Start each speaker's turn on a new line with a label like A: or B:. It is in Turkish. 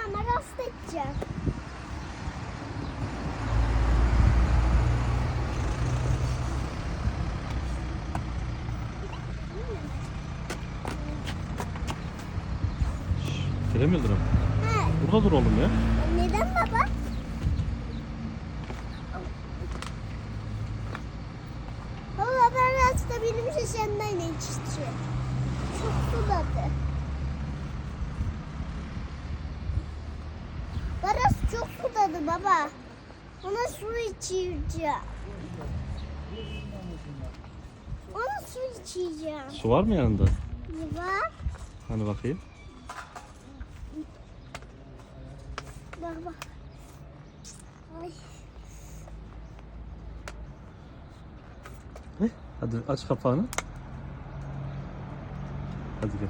A: ama rast edeceğim.
B: Kerem Yıldırım.
A: He.
B: Burada dur oğlum ya.
A: Neden baba? Baba ben rasta benim şişemden içeceğim. Çok suladı. Baras çok suladı baba. Ona su içeceğim. Ona su içeceğim.
B: Su var mı yanında?
A: Var.
B: Hani bakayım.
A: Bak bak. Ay.
B: Hadi aç kapağını. Hadi gel.